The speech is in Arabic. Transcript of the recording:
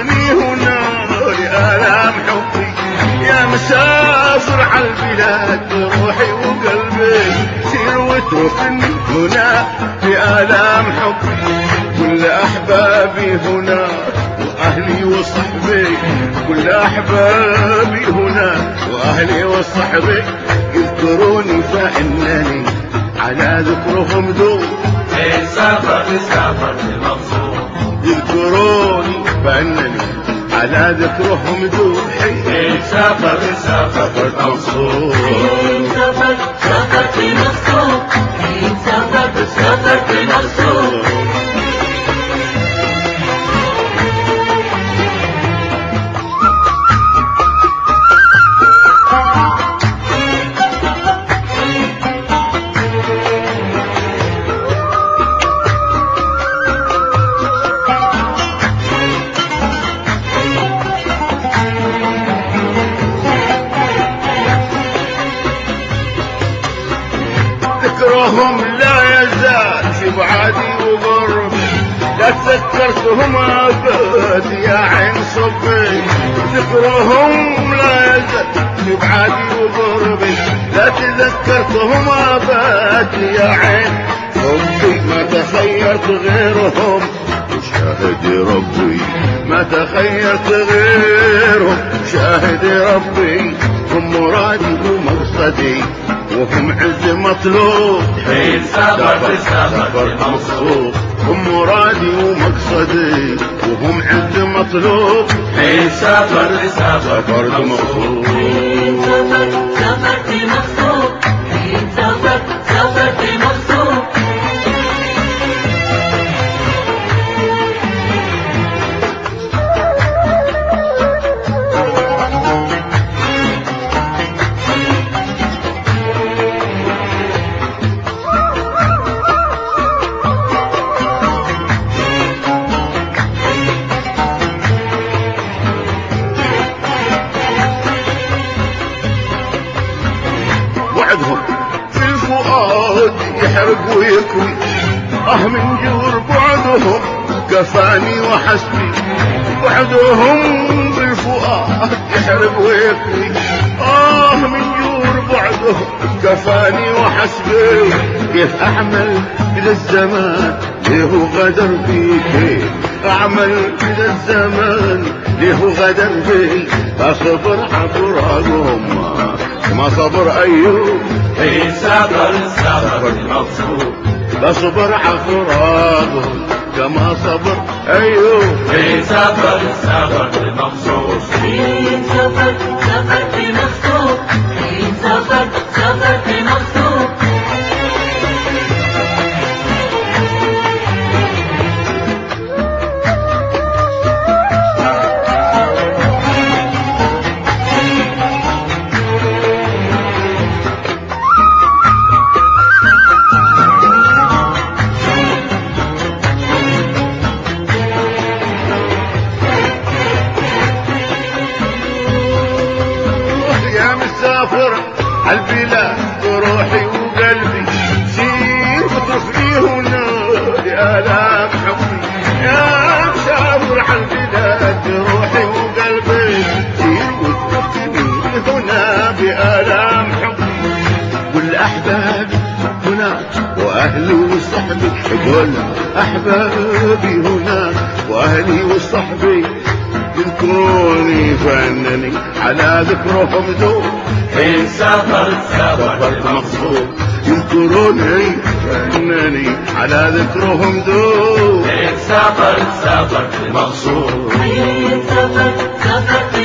وتركني هنا لآلام حبي. يا مسافر عالبلاد بروحي وقلبي، سير وتركني هنا لآلام حبي. كل أحبابي هنا وأهلي وصحبي، كل أحبابي هنا وأهلي وصحبي يذكروني فإنني على ذكرهم دوب. سافرت مبسوط، يذكروني فإنني على ذكرهم دوب. سافرت مبسوط. سافرت مبسوط، سافرت مبسوط. ذكرهم لا يزال في بعادي وقربي، لا تذكرتهم أبد يا عين صبي. ذكرهم لا يزال في بعادي وقربي، لا تذكرتهم أبد يا عين صبي. ما تخيرت غيرهم شاهدي ربي، ما تخيرت غيرهم شاهدي ربي. هم مرادي ومقصدي وهم عز مطلوب. سافرت مبسوط، هم مرادي ومقصدي وهم عز مطلوب. سافرت مبسوط. سافرت مبسوط، سافرت مبسوط. وعدهم في الفؤاد يحرق ويكوي، من جور بعدهم كفاني وحسبي. وعدهم بالفؤاد يحرق ويكوي، من جور بعدهم كفاني وحسبي. كيف أعمل إذا الزمان ليه غدر بي، كيف أعمل إذا الزمان ليه غدر بي. أصبر عفراقهم ما صبر أيوب. سافرت مبسوط، بصبر عفراقهم كما صبر أيوب. سافرت مبسوط، سافرت مبسوط، سافرت مبسوط. مسافر عالبلاد بروحي وقلبي، سير وتركني هنا لآلام حبي. يا مسافر عالبلاد بروحي وقلبي، سير وتركني هنا بآلام حبي. كل أحبابي هناك وأهلي وصحبي، كل أحبابي هناك وأهلي وصحبي يذكروني فأنني على ذكرهم ذوب. سافرت مبسوط، يذكروني فأنني على ذكرهم ذوب. سافرت مبسوط. سافرت